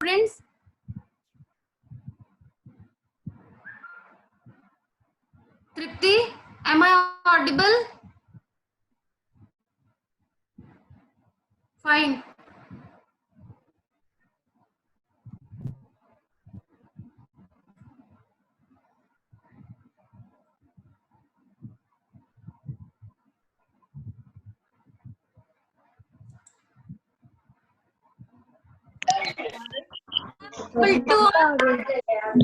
Friends, Tripti, am I audible? Fine.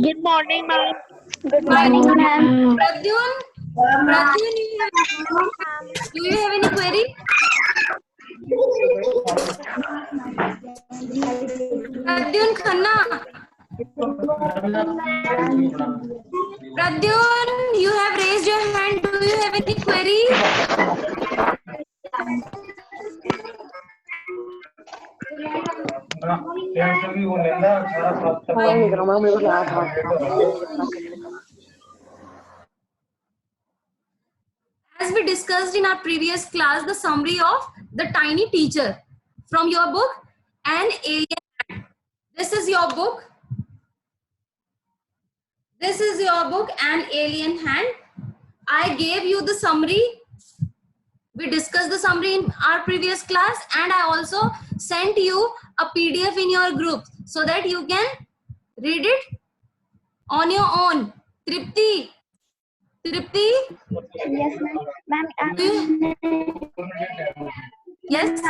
Good morning, ma'am. Good morning, ma'am. Pradyun, do you have any query? Pradyun Khanna. Pradyun, you have raised your hand. Do you have any query? As we discussed in our previous class, the summary of the tiny teacher from your book, An Alien Hand. This is your book. This is your book, An Alien Hand. I gave you the summary. We discussed the summary in our previous class, and I also sent you a PDF in your group so that you can read it on your own. Tripti. Yes, ma'am. Yes.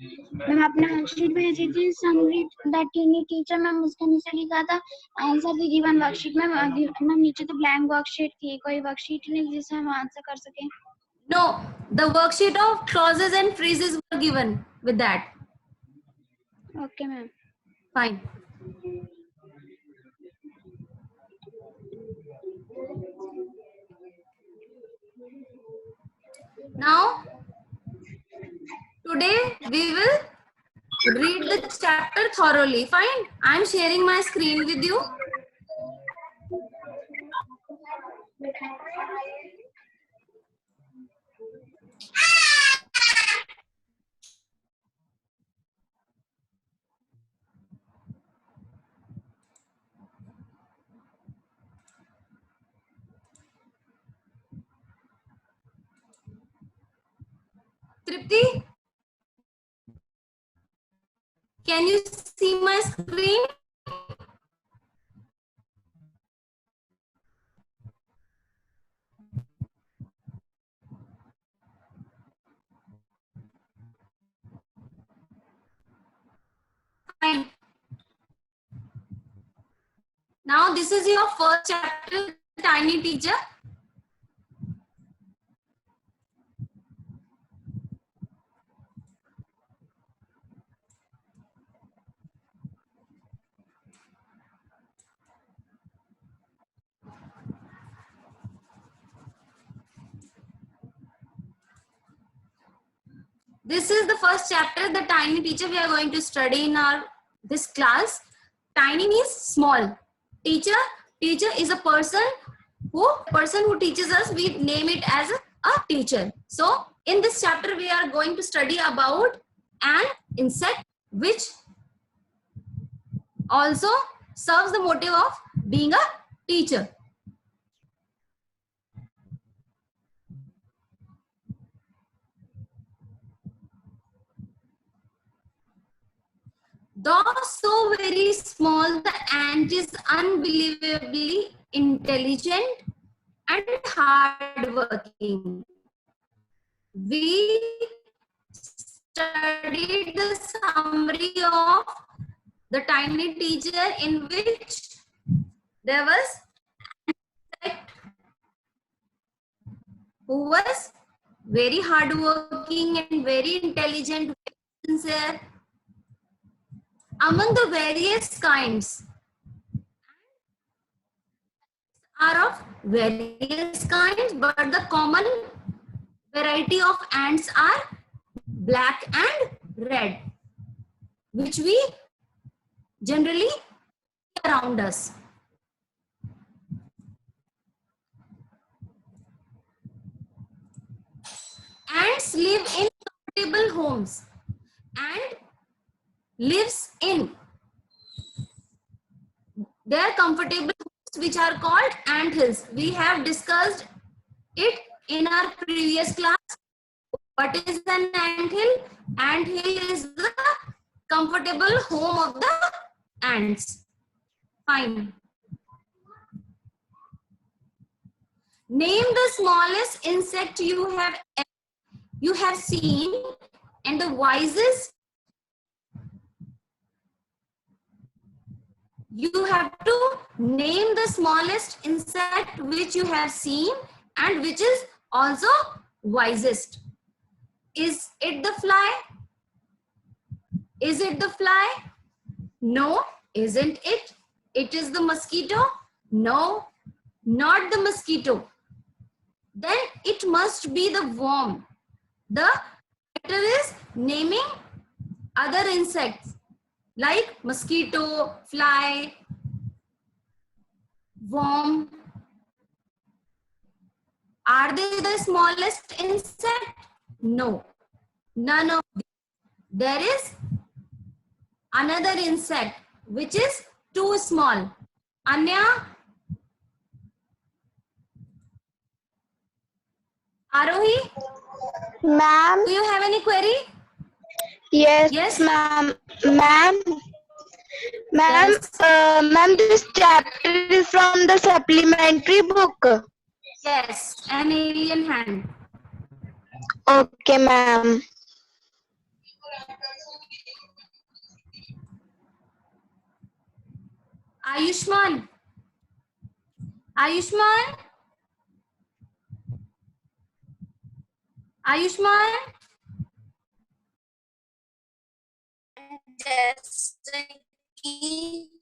Ma'am आपने worksheet भेजी थी summary that tiny teacher ma'am उसके नीचे लिखा था answer the given worksheet ma'am नीचे तो blank worksheet थी कोई वर्कशीट नहीं जिससे हम आंसर कर सकें No, the worksheet of clauses and phrases were given with that. Okay, ma'am. Fine. Now, today we will read the chapter thoroughly. Fine. I am sharing my screen with you. Tripti, can you see my screen? Fine. Now this is your first chapter, Tiny Teacher. This is the first chapter, the Tiny Teacher, we are going to study in our this class. Tiny means small. Teacher is a person who teaches us. We name it as a teacher. So in this chapter we are going to study about an insect which also serves the motive of being a teacher. Though so very small, the ant is unbelievably intelligent and hardworking. We studied the summary of the Tiny Teacher in which there was an insect who was very hardworking and very intelligent, very sincere. Among the various kinds are of various kinds, but the common variety of ants are black and red, which we generally see around us. Ants live in comfortable homes and lives in their comfortable homes, which are called ant hills. We have discussed it in our previous class. What is an ant hill? Ant hill is the comfortable home of the ants. Fine. Name the smallest insect you have seen and the wisest. You have to name the smallest insect which you have seen and which is also wisest. Is it the fly? Is it the fly? No, isn't it? It is the mosquito? No, not the mosquito. Then it must be the worm. The better is naming other insects like mosquito, fly, worm. Are they the smallest insect? No, none of them. There is another insect which is too small. Anya, Arohi, Ma'am, do you have any query? yes, Yes? ma'am. Ma'am, Yes. ma'am, this chapter is from the supplementary book. Yes, an alien hand. Okay, ma'am. Ayushman. Ayushman. Ayushman. जैसे कि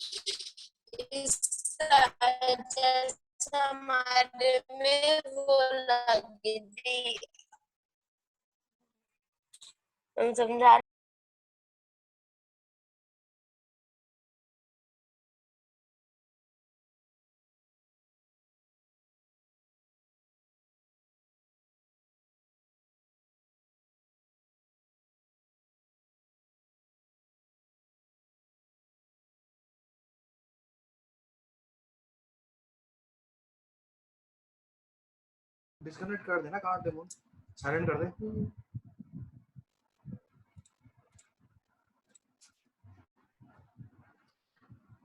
जैसा हमारे में वो लगी थी हम समझा डिस्कनेक्ट कर देना, काट दे, साइलेंट कर दे।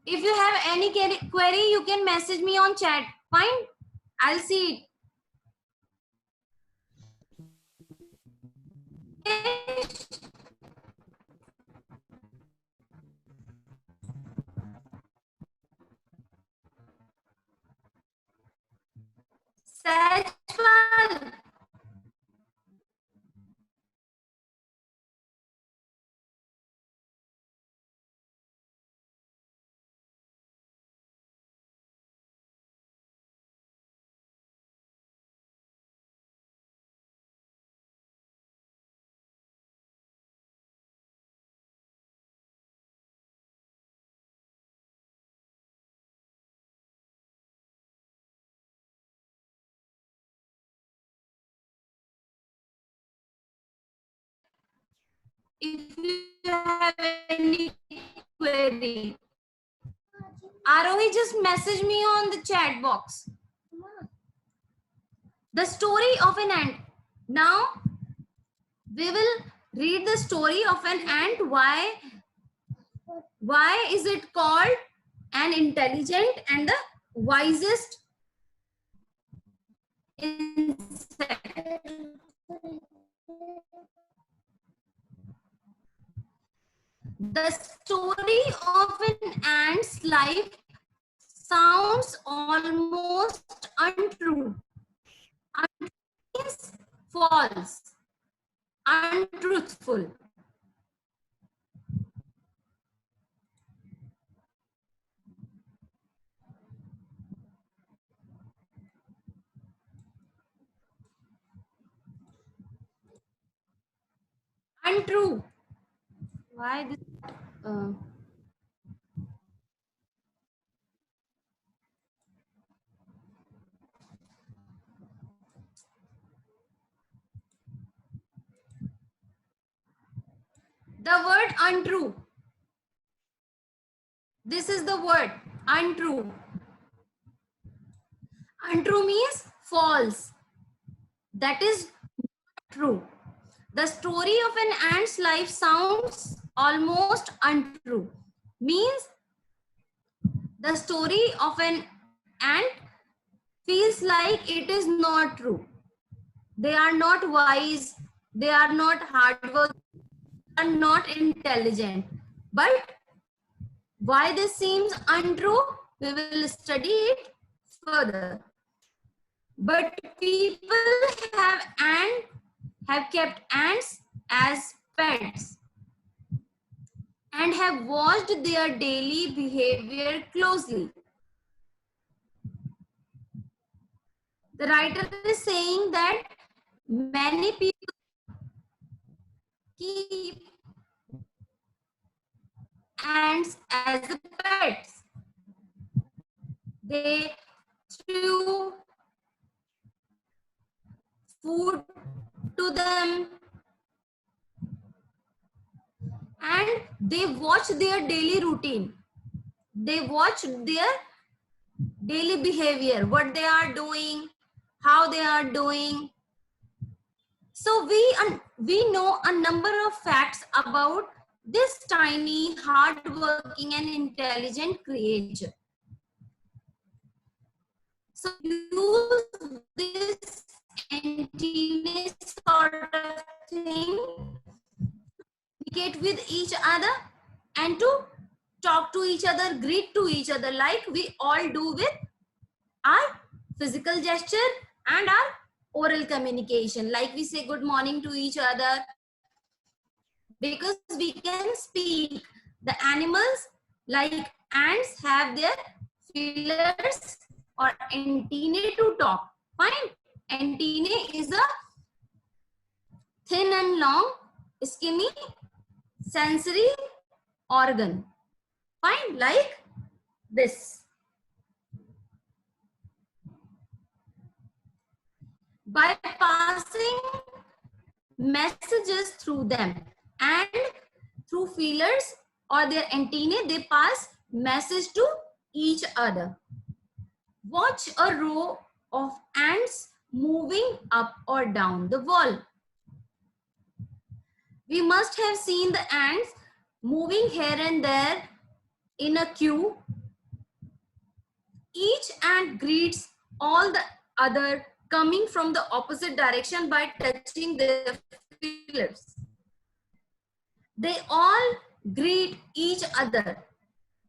If you have any query, you can message me on chat. Fine? I'll see it. Sajpal. If you have any query, Arohi, just message me on the chat box. The story of an ant. Now we will read the story of an ant. Why is it called an intelligent and the wisest insect? The story of an ant's life sounds almost untrue. Untrue means false, untruthful. Untrue. Why this? The word untrue. This is the word untrue. Untrue means false. That is true. The story of an ant's life sounds almost untrue. Means the story of an ant feels like it is not true. They are not wise. They are not hardworking. They are not intelligent. But why this seems untrue? We will study it further. But people have kept ants as pets and have watched their daily behavior closely. The writer is saying that many people keep ants as pets. They chew food to them and they watch their daily routine. They watch their daily behavior, what they are doing, how they are doing. So we know a number of facts about this tiny, hardworking and intelligent creature. So use this antennae sort of thing to communicate with each other and to talk to each other, greet to each other like we all do with our physical gesture and our oral communication. Like we say good morning to each other because we can speak. The animals like ants have their feelers or antennae to talk. Fine. Antennae is a thin and long, skinny sensory organ. Fine, like this. By passing messages through them and through feelers or their antennae, they pass message to each other. Watch a row of ants moving up or down the wall. We must have seen the ants moving here and there in a queue. Each ant greets all the other coming from the opposite direction by touching their feelers. They all greet each other.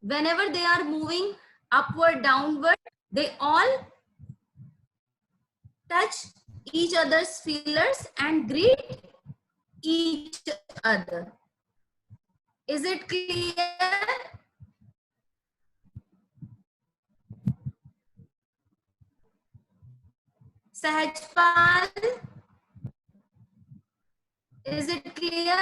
Whenever they are moving upward, downward, they all touch each other's feelers and greet each other. Is it clear? Sahajpal, is it clear?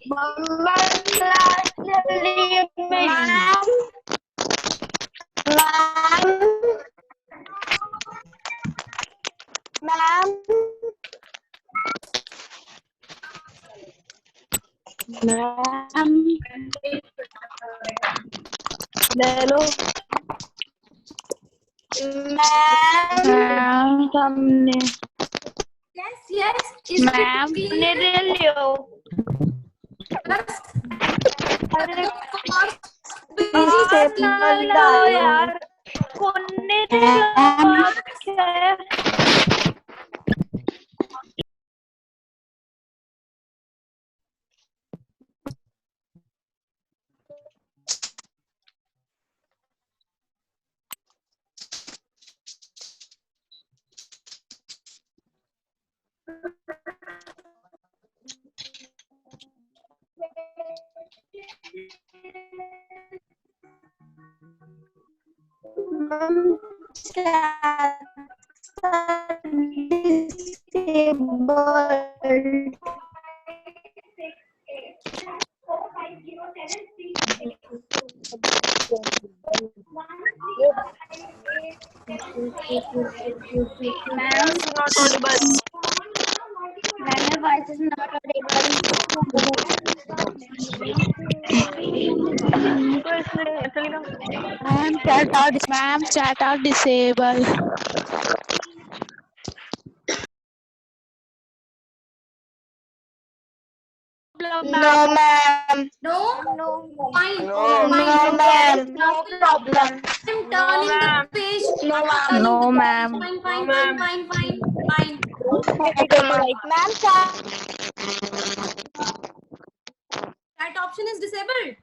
Mama, class चलिए ma'am. Ma'am. Hello. Ma'am, हमने Yes. Is ma'am it ने clear? ले लियो Yes. अरे Busy लो यार कोने दे disabled Ma'am, Not audible. ma'am, your voice is not audible. Ma'am, chat are disabled. No, ma'am. No? Fine. No. Fine. No, ma'am. No problem. I'm No, turning the ma'am. page. No, I'm ma'am. turning the No, page. ma'am. Fine, No, fine, fine, ma'am. fine, fine, fine. Ma'am, chat. That option is disabled.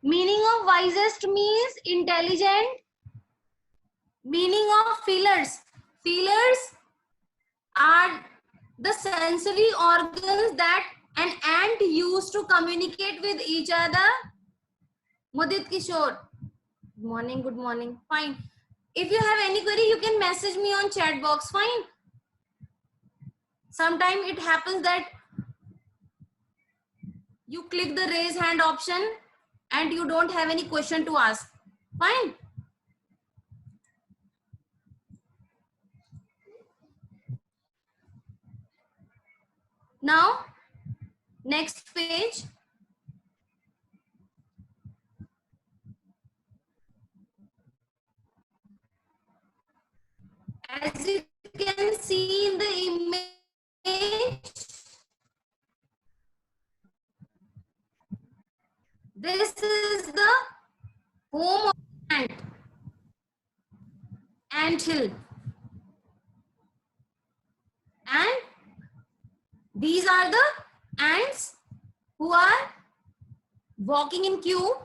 Meaning of wisest means intelligent. Meaning of feelers. Feelers are the sensory organs that an ant used to communicate with each other. Mudit Kishore. Good morning, good morning. Fine. If you have any query, you can message me on chat box. Fine. Sometimes it happens that you click the raise hand option and you don't have any question to ask. Fine. Now, next page. As you can see in the image, this is the home of ant hill. And these are the ants who are walking in queue.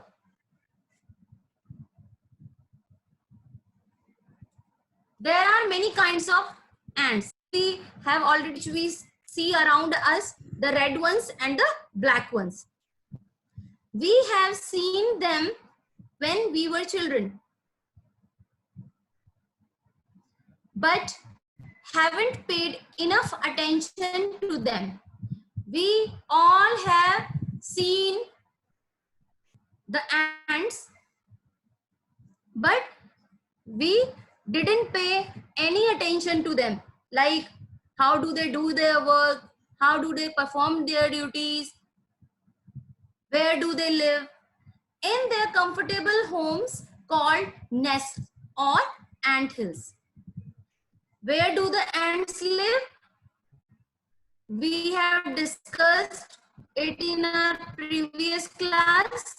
There are many kinds of ants. We have already, we see around us, the red ones and the black ones. We have seen them when we were children, but haven't paid enough attention to them. We all have seen the ants, but we didn't pay any attention to them. Like, how do they do their work? How do they perform their duties? Where do they live? In their comfortable homes called nests or ant hills. Where do the ants live? We have discussed it in our previous class.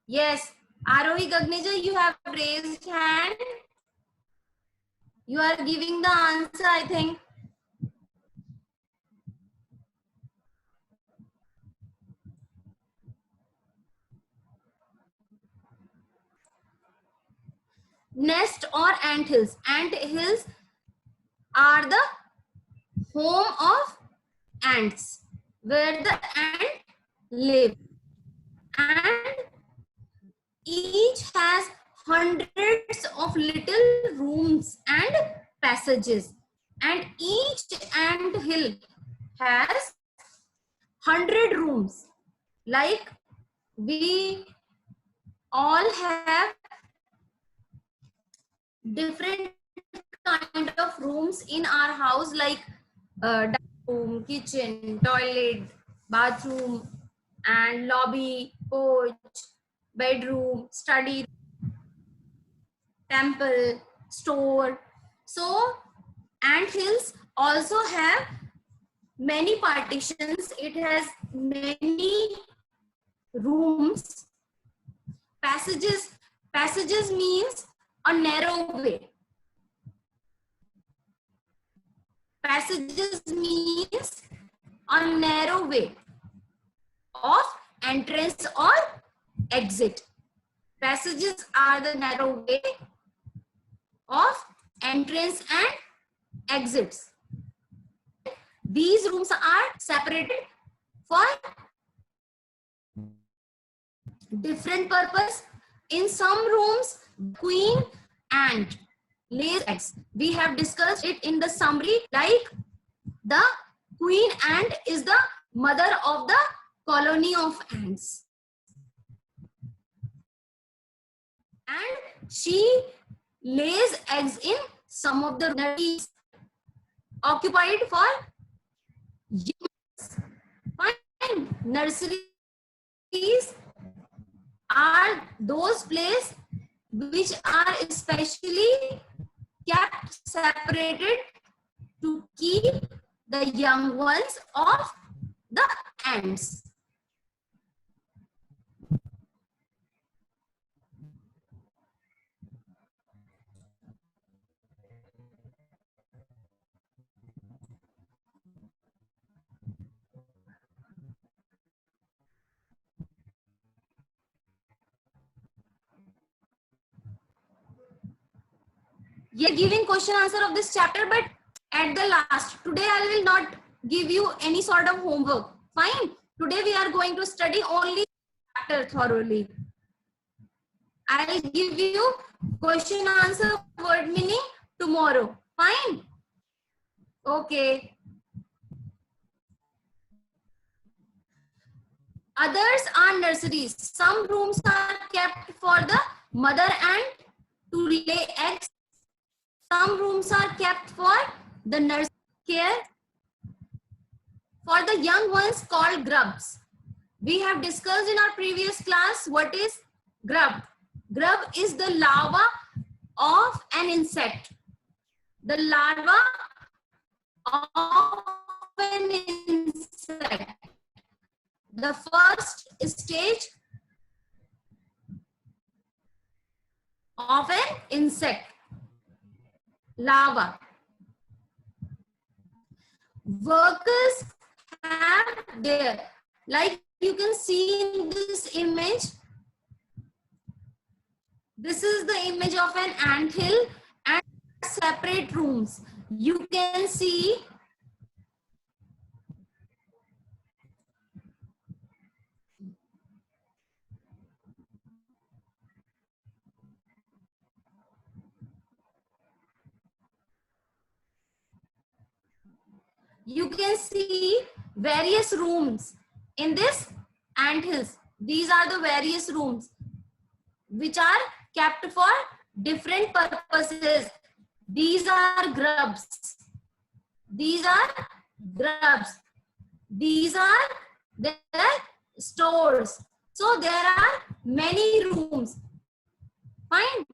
Yes, Arohi Gagneja, you have raised hand. You are giving the answer, I think. Nest or ant hills. Ant hills are the home of ants, where the ant live. And each has hundreds of little rooms and passages. And each ant hill has 100 rooms. Like we all have different kind of rooms in our house, like dining room, kitchen, toilet, bathroom, and lobby, porch, bedroom, study, temple, store. So ant hills also have many partitions. It has many rooms. Passages means a narrow way. Passages means a narrow way of entrance or exit. Passages are the narrow way of entrance and exits. These rooms are separated for different purpose. In some rooms, queen ant lays eggs. We have discussed it in the summary, like the queen ant is the mother of the colony of ants. And she lays eggs in some of the nurseries occupied for humans. Fine. Nurseries are those places which are especially kept separated to keep the young ones of the ants. We are giving question answer of this chapter, but at the last, today I will not give you any sort of homework. Fine. Today we are going to study only chapter thoroughly. I will give you question answer word meaning tomorrow. Fine. Okay. Others are nurseries. Some rooms are kept for the mother ant to lay eggs. Some rooms are kept for the nurse care for the young ones called grubs. We have discussed in our previous class what is grub. Grub is the larva of an insect. The larva of an insect. The first stage of an insect. Larva. Workers have there, like you can see in this image. This is the image of an anthill and separate rooms. You can see various rooms in this anthills. These are the various rooms which are kept for different purposes. These are grubs. These are grubs. These are their stores. So there are many rooms. Fine.